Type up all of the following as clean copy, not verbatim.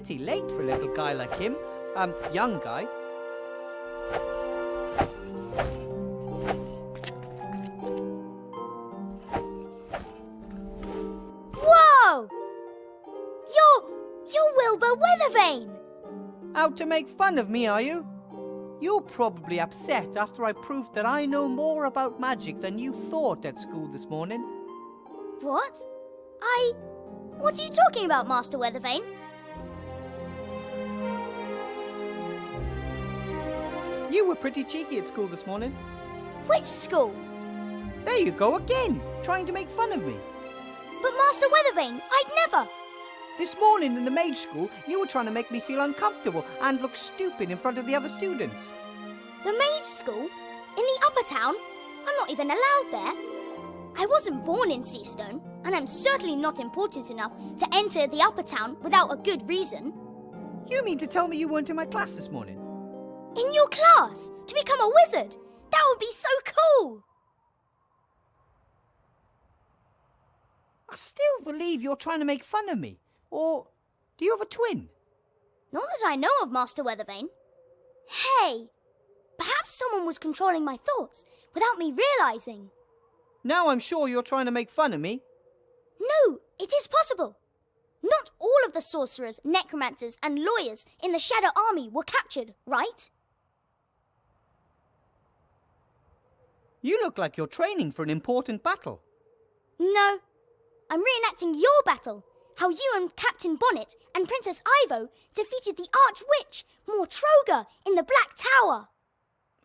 pretty late for a little guy like him. Young guy. Whoa! You're Wilbur Weathervane! Out to make fun of me, are you? You're probably upset after I proved that I know more about magic than you thought at school this morning. What? What are you talking about, Master Weathervane? You were pretty cheeky at school this morning. Which school? There you go again, trying to make fun of me. But Master Weathervane, I'd never! This morning in the mage school, you were trying to make me feel uncomfortable and look stupid in front of the other students. The mage school? In the upper town? I'm not even allowed there. I wasn't born in Seastone, and I'm certainly not important enough to enter the upper town without a good reason. You mean to tell me you weren't in my class this morning? In your class? To become a wizard? That would be so cool! I still believe you're trying to make fun of me. Or do you have a twin? Not that I know of, Master Weathervane. Hey, perhaps someone was controlling my thoughts without me realising. Now I'm sure you're trying to make fun of me. No, it is possible. Not all of the sorcerers, necromancers and lawyers in the Shadow Army were captured, right? You look like you're training for an important battle. No, I'm reenacting your battle. How you and Captain Bonnet and Princess Ivo defeated the Arch-Witch, Mortroga, in the Black Tower.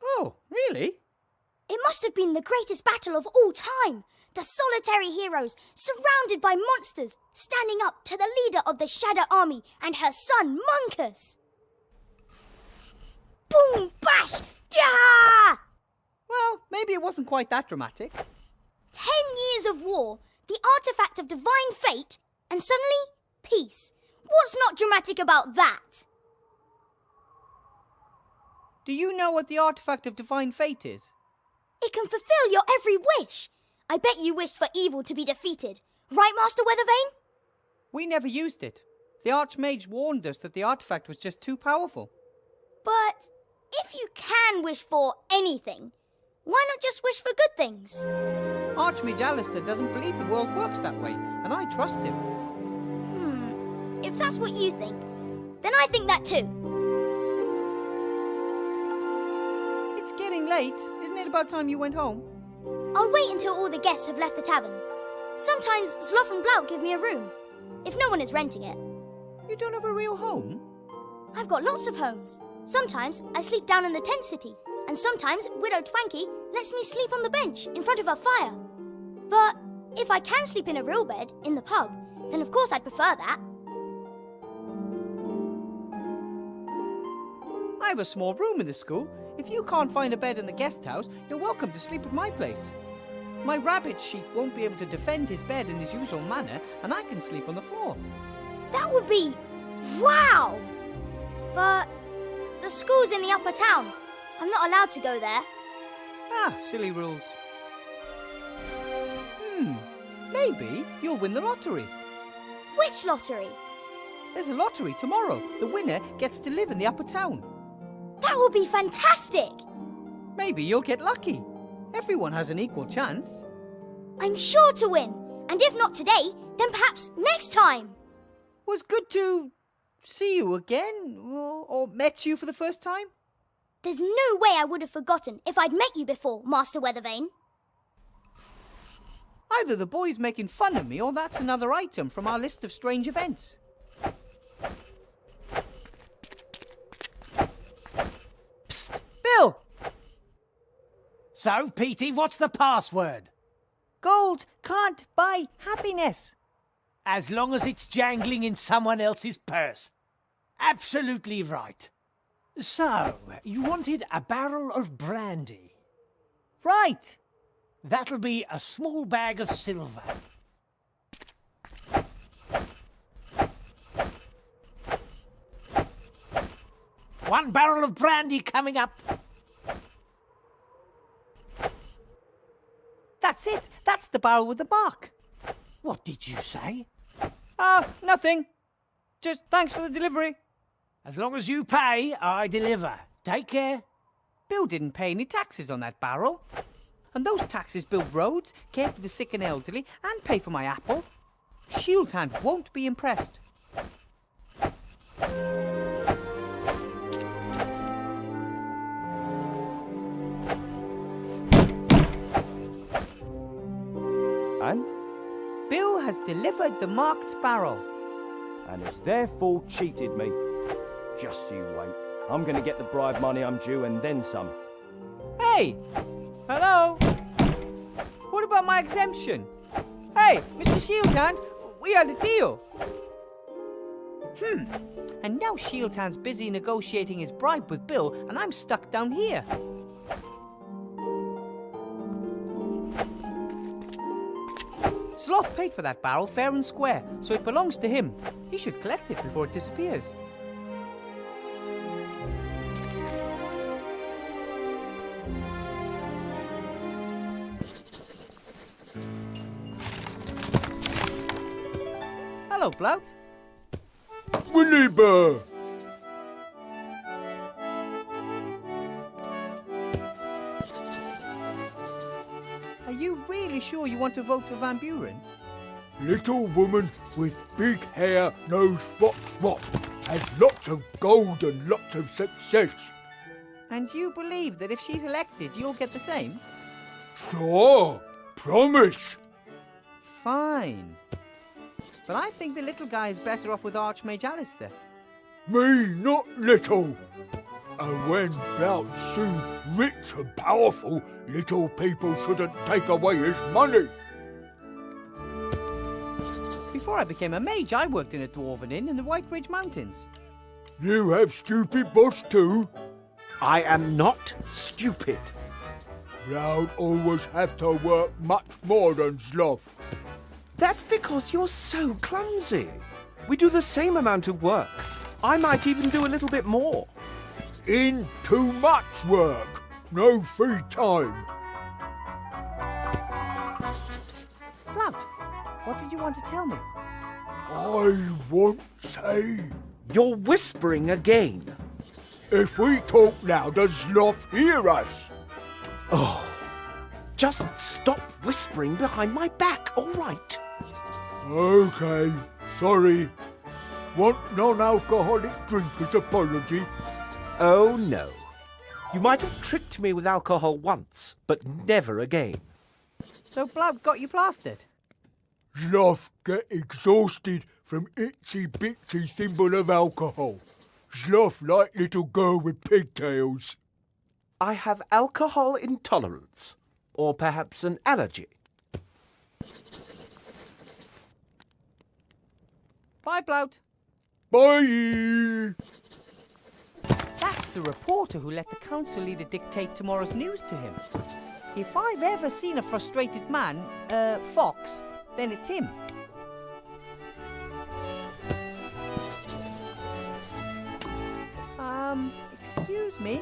Oh, really? It must have been the greatest battle of all time. The solitary heroes, surrounded by monsters, standing up to the leader of the Shadow Army and her son, Munkus. Boom, bash, ja! Well, maybe it wasn't quite that dramatic. 10 years of war, the artifact of divine fate, and suddenly, peace. What's not dramatic about that? Do you know what the artifact of divine fate is? It can fulfill your every wish. I bet you wished for evil to be defeated. Right, Master Weathervane? We never used it. The Archmage warned us that the artifact was just too powerful. But if you can wish for anything, why not just wish for good things? Archmage Alistair doesn't believe the world works that way, and I trust him. If that's what you think, then I think that too. It's getting late. Isn't it about time you went home? I'll wait until all the guests have left the tavern. Sometimes Sloth and Blout give me a room, if no one is renting it. You don't have a real home? I've got lots of homes. Sometimes I sleep down in the tent city, and sometimes Widow Twanky lets me sleep on the bench in front of her fire. But if I can sleep in a real bed in the pub, then of course I'd prefer that. I have a small room in the school. If you can't find a bed in the guest house, you're welcome to sleep at my place. My rabbit sheep won't be able to defend his bed in his usual manner, and I can sleep on the floor. That would be... wow! But the school's in the upper town. I'm not allowed to go there. Ah, silly rules. Maybe you'll win the lottery. Which lottery? There's a lottery tomorrow. The winner gets to live in the upper town. That would be fantastic! Maybe you'll get lucky. Everyone has an equal chance. I'm sure to win. And if not today, then perhaps next time. Was good to see you again, or met you for the first time. There's no way I would have forgotten if I'd met you before, Master Weathervane. Either the boy's making fun of me, or that's another item from our list of strange events. Psst! Bill! So, Petey, what's the password? Gold can't buy happiness. As long as it's jangling in someone else's purse. Absolutely right. So, you wanted a barrel of brandy. Right. That'll be a small bag of silver. One barrel of brandy coming up. That's it. That's the barrel with the mark. What did you say? Nothing. Just thanks for the delivery. As long as you pay, I deliver. Take care. Bill didn't pay any taxes on that barrel. And those taxes build roads, care for the sick and elderly, and pay for my apple. Shield Hand won't be impressed. And? Bill has delivered the marked barrel. And has therefore cheated me. Just you wait. I'm gonna get the bribe money I'm due and then some. Hey! Hello? What about my exemption? Hey, Mr. Shield Hand, we had a deal. And now Shield Hand's busy negotiating his bribe with Bill, and I'm stuck down here. Sloth paid for that barrel fair and square, so it belongs to him. He should collect it before it disappears. Hello, Blout. Willy Bear! Are you really sure you want to vote for Van Buren? Little woman with big hair, knows what's what, has lots of gold and lots of success. And you believe that if she's elected, you'll get the same? Sure, promise. Fine. But I think the little guy is better off with Archmage Alistair. Me not little. And when Blout's soon rich and powerful, little people shouldn't take away his money. Before I became a mage, I worked in a dwarven inn in the White Ridge Mountains. You have stupid boss too. I am not stupid. Blout always have to work much more than Sloth. That's because you're so clumsy. We do the same amount of work. I might even do a little bit more. In too much work, no free time. Psst, Blout, what did you want to tell me? I won't say. You're whispering again. If we talk now, does Sloth hear us? Oh, just stop whispering behind my back, all right? Okay, sorry. Want non-alcoholic drink as apology? Oh, no. You might have tricked me with alcohol once, but never again. So Blout got you plastered? Sloth get exhausted from itsy-bitsy thimble of alcohol. Sloth like little girl with pigtails. I have alcohol intolerance, or perhaps an allergy. Bye, Blout. Bye! That's the reporter who let the council leader dictate tomorrow's news to him. If I've ever seen a frustrated man, fox, then it's him. Excuse me?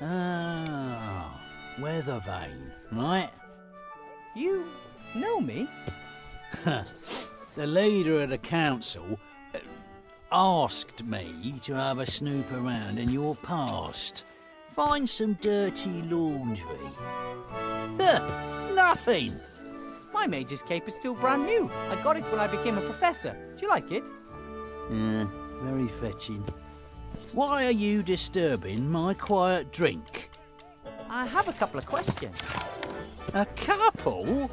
Ah, weather vane, right? You know me? The leader of the council asked me to have a snoop around in your past. Find some dirty laundry. Nothing. My mage's cape is still brand new. I got it when I became a professor. Do you like it? Very fetching. Why are you disturbing my quiet drink? I have a couple of questions. A couple?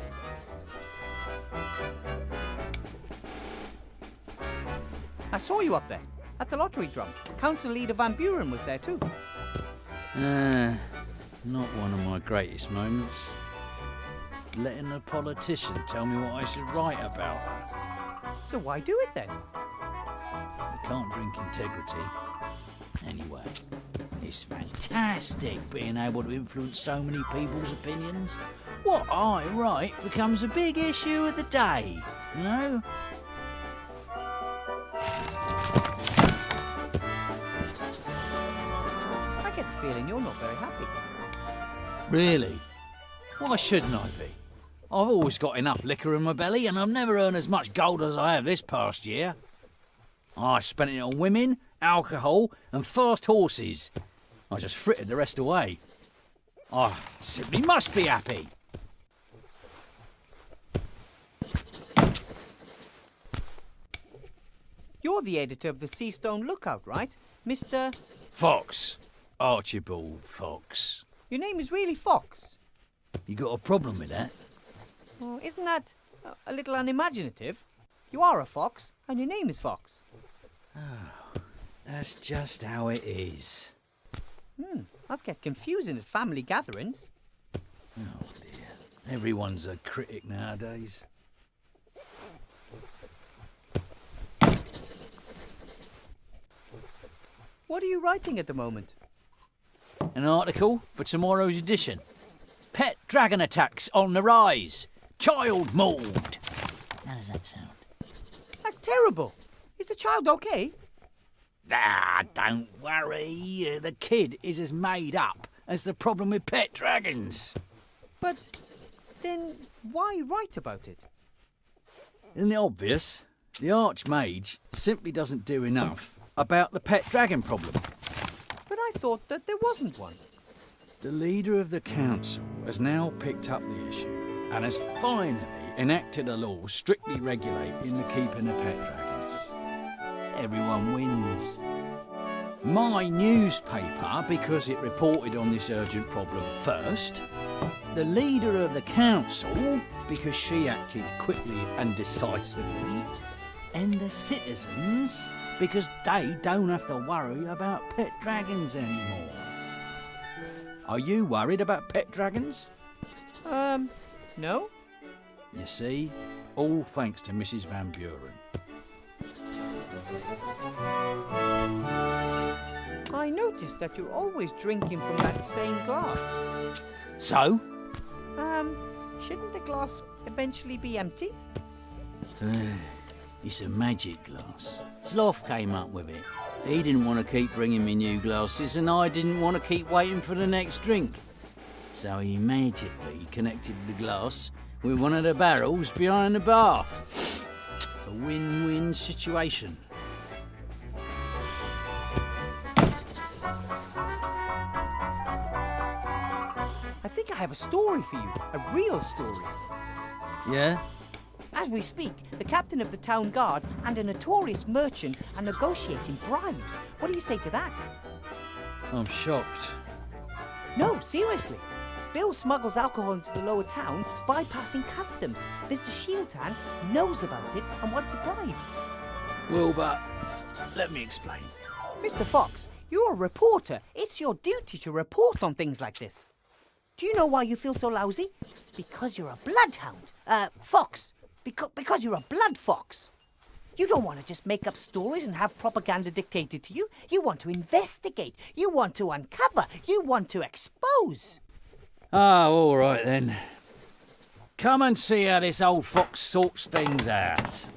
I saw you up there, at the lottery drum. Council leader Van Buren was there too. Not one of my greatest moments. Letting a politician tell me what I should write about her. So why do it then? I can't drink integrity. Anyway, it's fantastic being able to influence so many people's opinions. What I write becomes a big issue of the day, you know? I get the feeling you're not very happy. Really? Why shouldn't I be? I've always got enough liquor in my belly, and I've never earned as much gold as I have this past year. I spent it on women, alcohol, and fast horses. I just frittered the rest away. I simply must be happy. You're the editor of the Seastone Lookout, right? Mr. Fox. Archibald Fox. Your name is really Fox. You got a problem with that? Oh, isn't that a little unimaginative? You are a fox, and your name is Fox. That's just how it is. Must get confusing at family gatherings. Oh dear. Everyone's a critic nowadays. What are you writing at the moment? An article for tomorrow's edition. Pet dragon attacks on the rise. Child mauled. How does that sound? That's terrible. Is the child okay? Ah, don't worry. The kid is as made up as the problem with pet dragons. But then why write about it? Isn't it obvious? The Archmage simply doesn't do enough about the pet dragon problem. But I thought that there wasn't one. The leader of the council has now picked up the issue and has finally enacted a law strictly regulating the keeping of pet dragons. Everyone wins. My newspaper, because it reported on this urgent problem first. The leader of the council, because she acted quickly and decisively. And the citizens, because they don't have to worry about pet dragons anymore. Are you worried about pet dragons? No? You see, all thanks to Mrs. Van Buren. I noticed that you're always drinking from that same glass. So? Shouldn't the glass eventually be empty? It's a magic glass. Sloth came up with it. He didn't want to keep bringing me new glasses, and I didn't want to keep waiting for the next drink. So he magically connected the glass with one of the barrels behind the bar. A win-win situation. I think I have a story for you, a real story. Yeah? As we speak, the captain of the town guard and a notorious merchant are negotiating bribes. What do you say to that? I'm shocked. No, seriously. Bill smuggles alcohol into the lower town, bypassing customs. Mr. Shieldhand knows about it and wants a bribe. Well, but let me explain. Mr. Fox, you're a reporter. It's your duty to report on things like this. Do you know why you feel so lousy? Because you're a bloodhound. Fox. Because you're a blood fox. You don't want to just make up stories and have propaganda dictated to you. You want to investigate. You want to uncover. You want to expose. Oh, all right then. Come and see how this old fox sorts things out.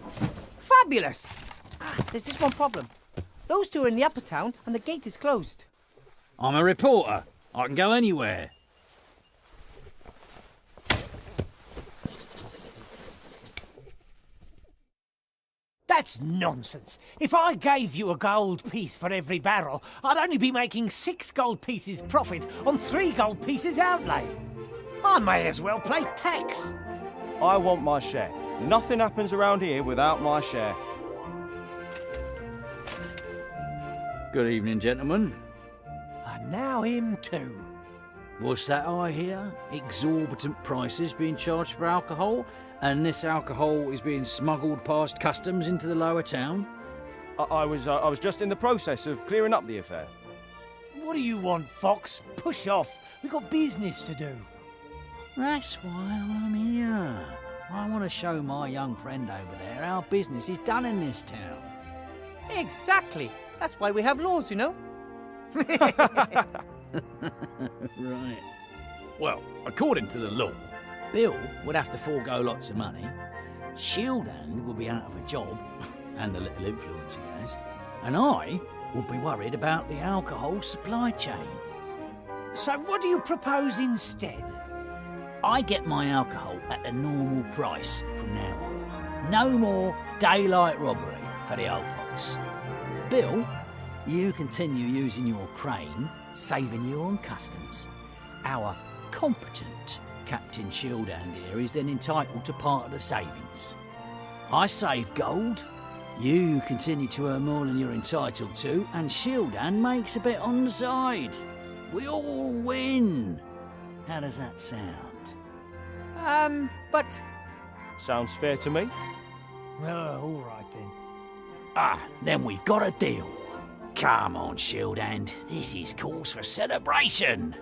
Fabulous! There's just one problem. Those two are in the upper town and the gate is closed. I'm a reporter. I can go anywhere. That's nonsense. If I gave you a gold piece for every barrel, I'd only be making 6 gold pieces profit on 3 gold pieces outlay. I may as well pay tax. I want my share. Nothing happens around here without my share. Good evening, gentlemen. And now him too. What's that I hear? Exorbitant prices being charged for alcohol, and this alcohol is being smuggled past customs into the lower town? I was just in the process of clearing up the affair. What do you want, Fox? Push off. We've got business to do. That's why I'm here. I want to show my young friend over there how business is done in this town. Exactly. That's why we have laws, you know. Right. Well, according to the law, Bill would have to forego lots of money, Shieldhand would be out of a job, and the little influence he has, and I would be worried about the alcohol supply chain. So what do you propose instead? I get my alcohol at the normal price from now on. No more daylight robbery for the old fox. Bill, you continue using your crane, saving you on customs. Our competent Captain Shieldhand here is then entitled to part of the savings. I save gold, you continue to earn more than you're entitled to, and Shieldhand makes a bit on the side. We all win. How does that sound? But Sounds fair to me. All right then. Then we've got a deal. Come on, Shieldhand, this is cause for celebration.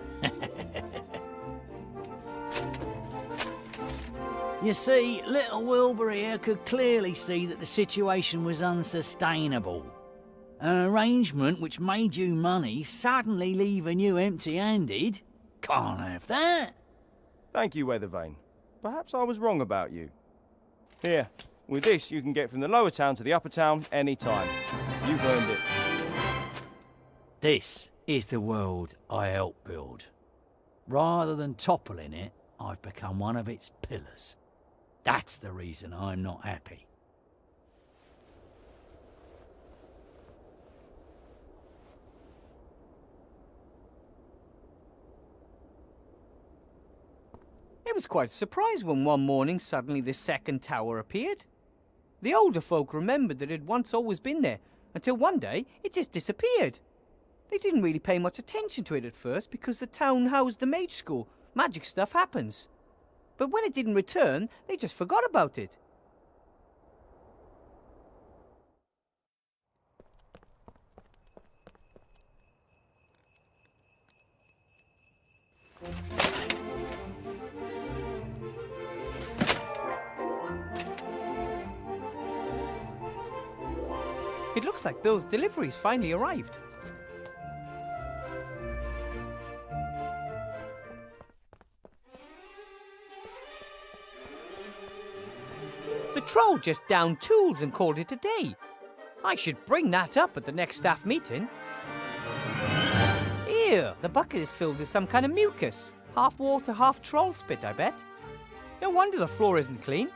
You see, little Wilbur here could clearly see that the situation was unsustainable. An arrangement which made you money suddenly leaving you empty-handed? Can't have that. Thank you, Weathervane. Perhaps I was wrong about you. Here, with this you can get from the lower town to the upper town any time. You've earned it. This is the world I helped build. Rather than toppling it, I've become one of its pillars. That's the reason I'm not happy. it was quite a surprise when one morning suddenly the second tower appeared. The older folk remembered that it had once always been there, until one day it just disappeared. They didn't really pay much attention to it at first because the town housed the mage school. Magic stuff happens. But when it didn't return, they just forgot about it. It looks like Bill's delivery's finally arrived. The troll just downed tools and called it a day. I should bring that up at the next staff meeting. Ew, the bucket is filled with some kind of mucus. Half water, half troll spit, I bet. No wonder the floor isn't clean.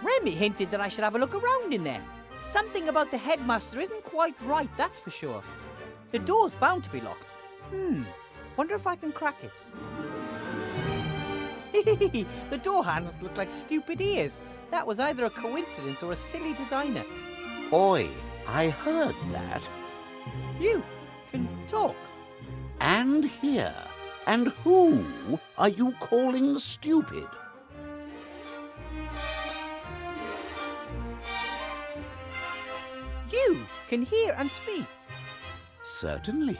Remy hinted that I should have a look around in there. Something about the headmaster isn't quite right, that's for sure. The door's bound to be locked. Wonder if I can crack it. The door handles look like stupid ears. That was either a coincidence or a silly designer. Oi, I heard that. You can talk. And here. And who are you calling stupid? You can hear and speak. Certainly.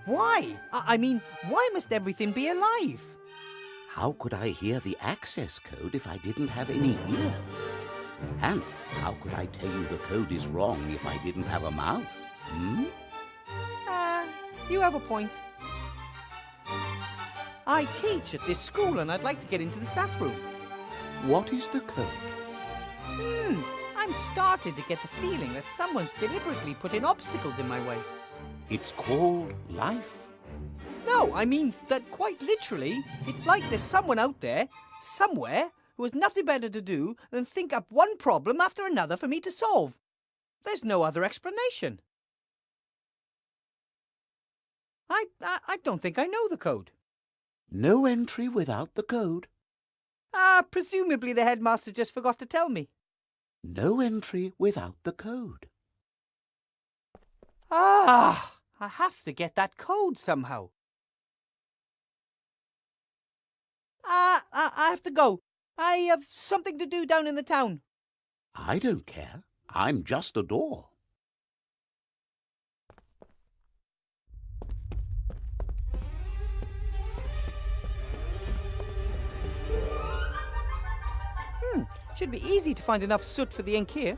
Why? I mean, why must everything be alive? How could I hear the access code if I didn't have any ears? And how could I tell you the code is wrong if I didn't have a mouth? You have a point. I teach at this school and I'd like to get into the staff room. What is the code? I'm starting to get the feeling that someone's deliberately putting obstacles in my way. It's called life. No, I mean that quite literally, it's like there's someone out there, somewhere, who has nothing better to do than think up one problem after another for me to solve. There's no other explanation. I don't think I know the code. No entry without the code. Presumably the headmaster just forgot to tell me. No entry without the code. I have to get that code somehow. I have to go. I have something to do down in the town. I don't care. I'm just a door. Should be easy to find enough soot for the ink here.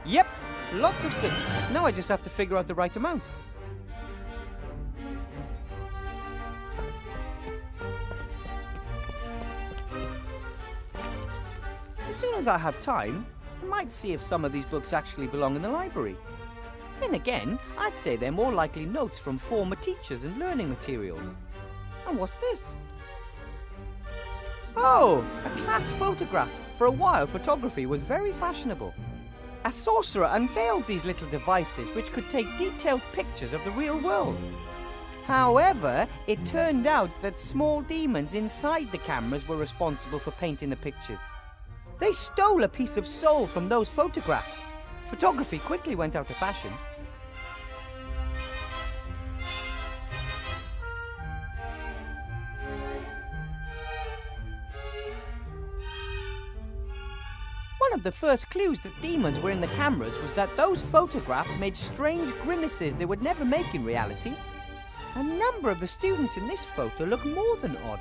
Yep, lots of soot. Now I just have to figure out the right amount. As soon as I have time, I might see if some of these books actually belong in the library. Then again, I'd say they're more likely notes from former teachers and learning materials. And what's this? Oh, a class photograph. For a while, photography was very fashionable. A sorcerer unveiled these little devices which could take detailed pictures of the real world. However, it turned out that small demons inside the cameras were responsible for painting the pictures. They stole a piece of soul from those photographed. Photography quickly went out of fashion. One of the first clues that demons were in the cameras was that those photographed made strange grimaces they would never make in reality. A number of the students in this photo look more than odd.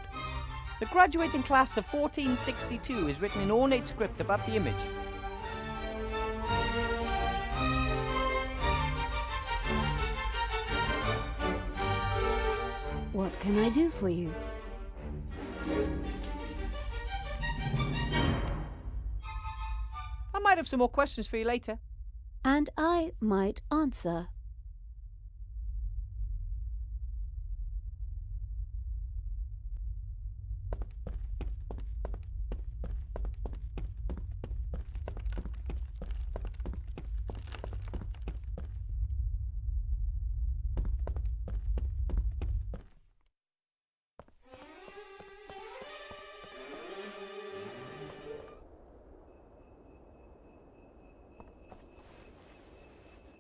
The graduating class of 1462 is written in ornate script above the image. What can I do for you? I might have some more questions for you later. And I might answer.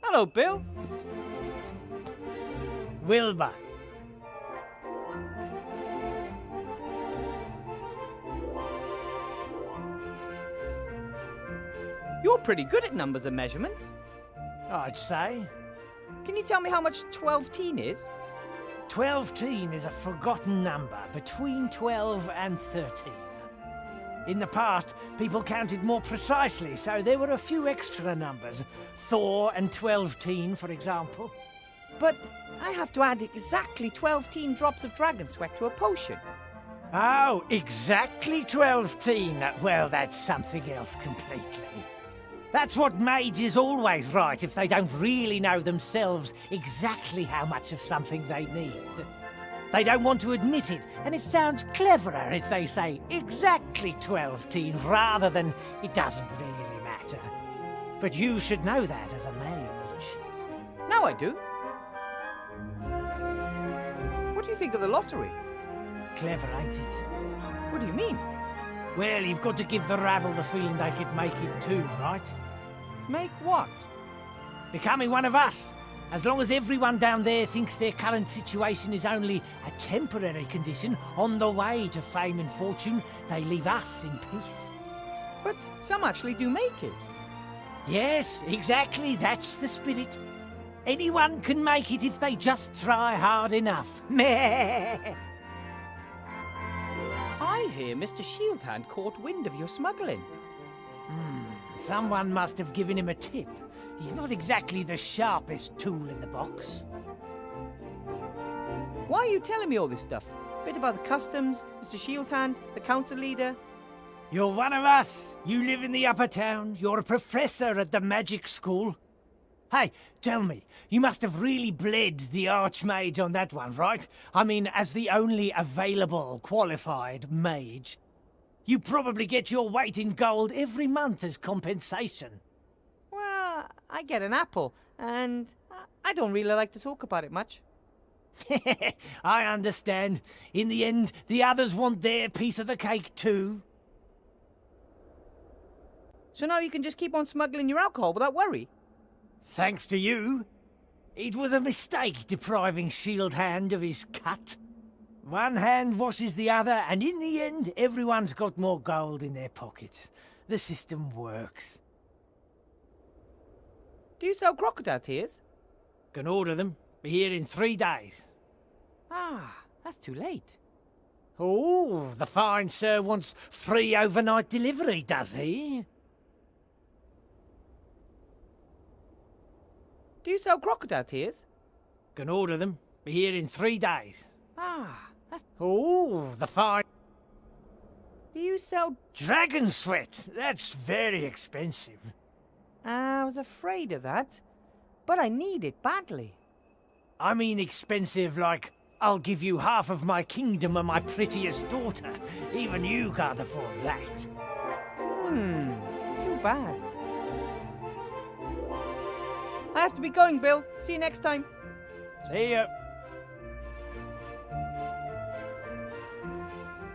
Hello, Bill. Wilbur. You're pretty good at numbers and measurements. I'd say. Can you tell me how much 12-teen is? 12-teen is a forgotten number between 12 and 13. In the past, people counted more precisely, so there were a few extra numbers. Thor and 12-teen, for example. But I have to add exactly 12-teen drops of dragon sweat to a potion. Oh, exactly 12-teen. Well, that's something else completely. That's what mages always write if they don't really know themselves exactly how much of something they need. They don't want to admit it, and it sounds cleverer if they say exactly 12-teen rather than it doesn't really matter. But you should know that as a mage. Now I do. What do you think of the lottery? Clever, ain't it? What do you mean? Well, you've got to give the rabble the feeling they could make it too, right? Make what? Becoming one of us. As long as everyone down there thinks their current situation is only a temporary condition on the way to fame and fortune, they leave us in peace. But some actually do make it. Yes, exactly, that's the spirit. Anyone can make it if they just try hard enough. Meh! I hear Mr. Shieldhand caught wind of your smuggling. Someone must have given him a tip. He's not exactly the sharpest tool in the box. Why are you telling me all this stuff? Bit about the customs, Mr. Shieldhand, the council leader. You're one of us. You live in the upper town. You're a professor at the magic school. Hey, tell me, you must have really bled the Archmage on that one, right? I mean, as the only available qualified mage. You probably get your weight in gold every month as compensation. Well, I get an apple, and I don't really like to talk about it much. I understand. In the end, the others want their piece of the cake too. So now you can just keep on smuggling your alcohol without worry? Thanks to you. It was a mistake depriving Shieldhand of his cut. One hand washes the other, and in the end, everyone's got more gold in their pockets. The system works. Do you sell crocodile tears? Can order them. Be here in 3 days. Ah, that's too late. Oh, the fine sir wants free overnight delivery, does he? Do you sell crocodile tears? Can order them. Be here in 3 days. Ah, that's... Oh, the fine... Do you sell... Dragon sweat! That's very expensive. I was afraid of that. but I need it badly. I mean expensive like, I'll give you half of my kingdom and my prettiest daughter. Even you can't afford that. Too bad. I have to be going, Bill. See you next time. See ya.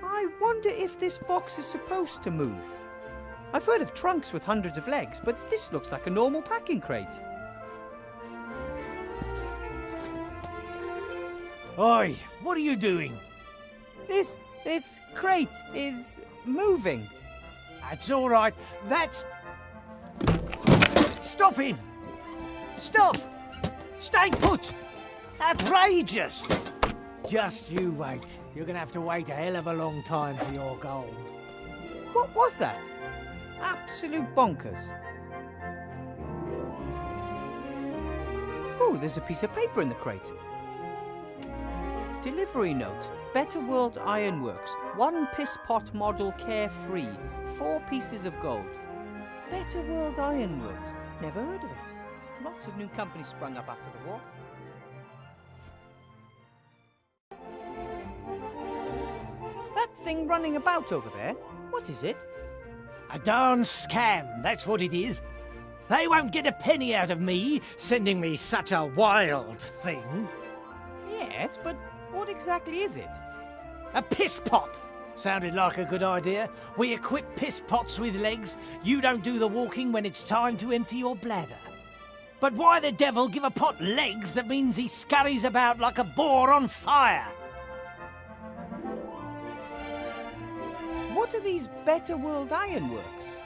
I wonder if this box is supposed to move. I've heard of trunks with hundreds of legs, but this looks like a normal packing crate. Oi, what are you doing? This crate is moving. That's all right. That's... Stop him! Stop! Stay put! Outrageous! Just you wait. You're gonna have to wait a hell of a long time for your gold. What was that? Absolute bonkers. Oh, there's a piece of paper in the crate. Delivery note. Better World Ironworks. 1 piss pot model carefree. 4 pieces of gold. Better World Ironworks. Never heard of it. Lots of new companies sprung up after the war. That thing running about over there, what is it? A darn scam, that's what it is. They won't get a penny out of me, sending me such a wild thing. Yes, but what exactly is it? A piss pot! Sounded like a good idea. We equip piss pots with legs. You don't do the walking when it's time to empty your bladder. But why the devil give a pot legs that means he scurries about like a boar on fire? What are these Better World Ironworks?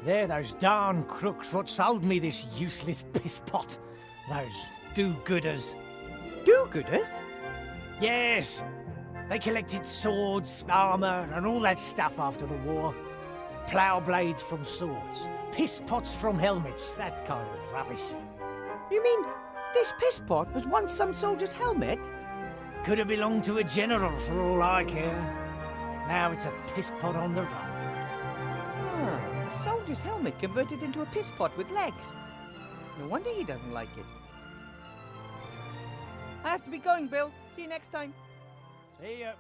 They're those darn crooks what sold me this useless piss pot. Those do-gooders. Do-gooders? Yes. They collected swords, armour, and all that stuff after the war. Plough blades from swords, piss pots from helmets, that kind of rubbish. You mean this piss pot was once some soldier's helmet? Could have belonged to a general for all I care. Now it's a piss pot on the run. Ah, a soldier's helmet converted into a piss pot with legs. No wonder he doesn't like it. I have to be going, Bill. See you next time. See ya.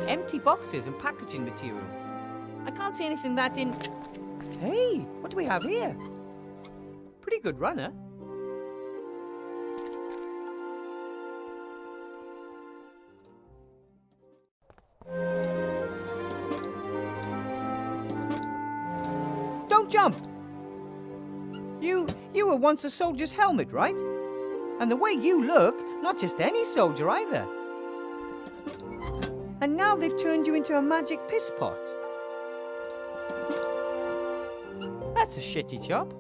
Empty boxes and packaging material. I can't see anything that in... Hey, what do we have here? Pretty good runner. Don't jump! You were once a soldier's helmet, right? And the way you look, not just any soldier either. And now they've turned you into a magic piss pot. That's a shitty job.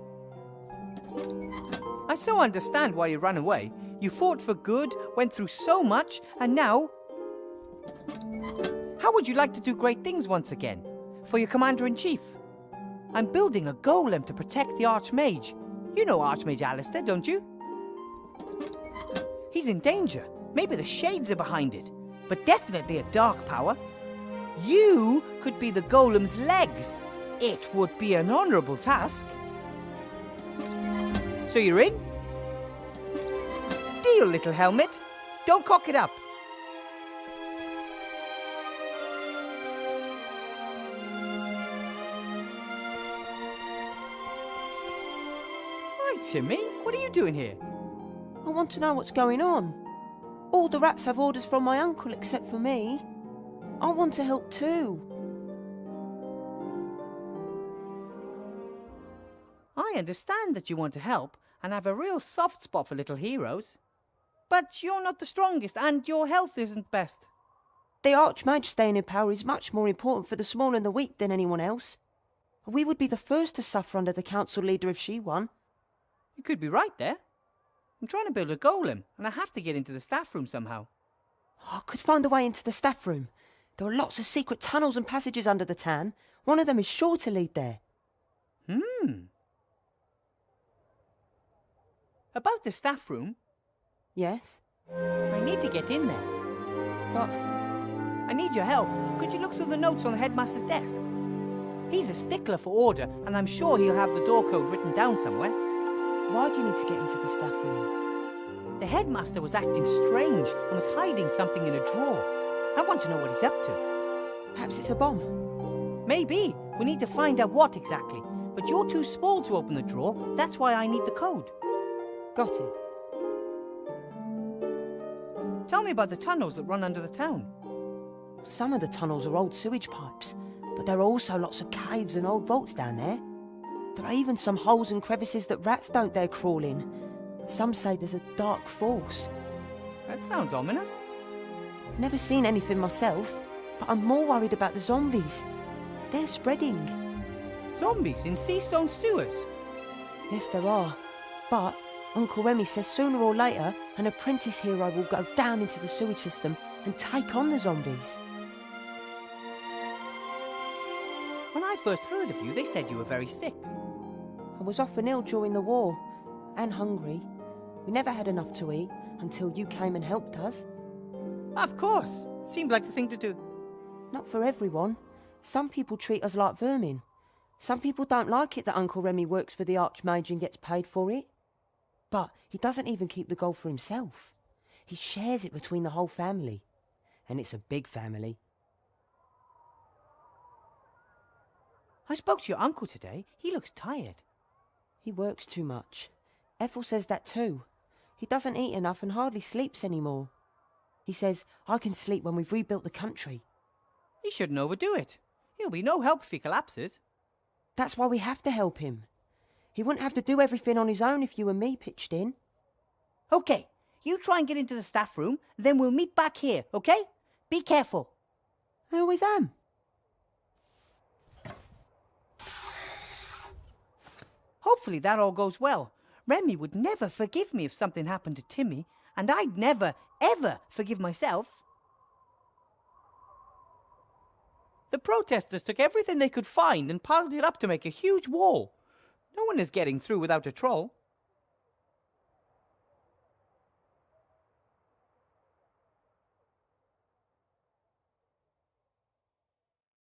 I so understand why you ran away. You fought for good, went through so much, and now... How would you like to do great things once again? For your Commander-in-Chief? I'm building a golem to protect the Archmage. You know Archmage Alistair, don't you? He's in danger. Maybe the Shades are behind it. But definitely a dark power. You could be the golem's legs. It would be an honourable task. So you're in? Deal, little helmet. Don't cock it up. Hi, Timmy. What are you doing here? I want to know what's going on. All the rats have orders from my uncle except for me. I want to help too. I understand that you want to help and have a real soft spot for little heroes. But you're not the strongest and your health isn't best. The Archmage staying in power is much more important for the small and the weak than anyone else. We would be the first to suffer under the council leader if she won. You could be right there. I'm trying to build a golem and I have to get into the staff room somehow. I could find a way into the staff room. There are lots of secret tunnels and passages under the town. One of them is sure to lead there. About the staff room, Yes? I need to get in there. But I need your help. Could you look through the notes on the headmaster's desk? He's a stickler for order, and I'm sure he'll have the door code written down somewhere. why do you need to get into the staff room? The headmaster was acting strange and was hiding something in a drawer. I want to know what he's up to. Perhaps it's a bomb. Maybe. We need to find out what exactly. But you're too small to open the drawer. That's why I need the code. Got it. Tell me about the tunnels that run under the town. Some of the tunnels are old sewage pipes, but there are also lots of caves and old vaults down there. There are even some holes and crevices that rats don't dare crawl in. Some say there's a dark force. That sounds ominous. I've never seen anything myself, but I'm more worried about the zombies. They're spreading. Zombies in Seastone sewers. Yes, there are. But Uncle Remy says sooner or later an apprentice hero will go down into the sewage system and take on the zombies. When I first heard of you, they said you were very sick. I was often ill during the war, and hungry. We never had enough to eat until you came and helped us. Of course. Seemed like the thing to do. Not for everyone. Some people treat us like vermin. Some people don't like it that Uncle Remy works for the Archmage and gets paid for it. But he doesn't even keep the gold for himself. He shares it between the whole family. And it's a big family. I spoke to your uncle today. He looks tired. He works too much. Ethel says that too. He doesn't eat enough and hardly sleeps anymore. He says, I can sleep when we've rebuilt the country. He shouldn't overdo it. He'll be no help if he collapses. That's why we have to help him. He wouldn't have to do everything on his own if you and me pitched in. Okay, you try and get into the staff room, then we'll meet back here, okay? Be careful. I always am. Hopefully that all goes well. Remy would never forgive me if something happened to Timmy, and I'd never, ever forgive myself. The protesters took everything they could find and piled it up to make a huge wall. No one is getting through without a troll.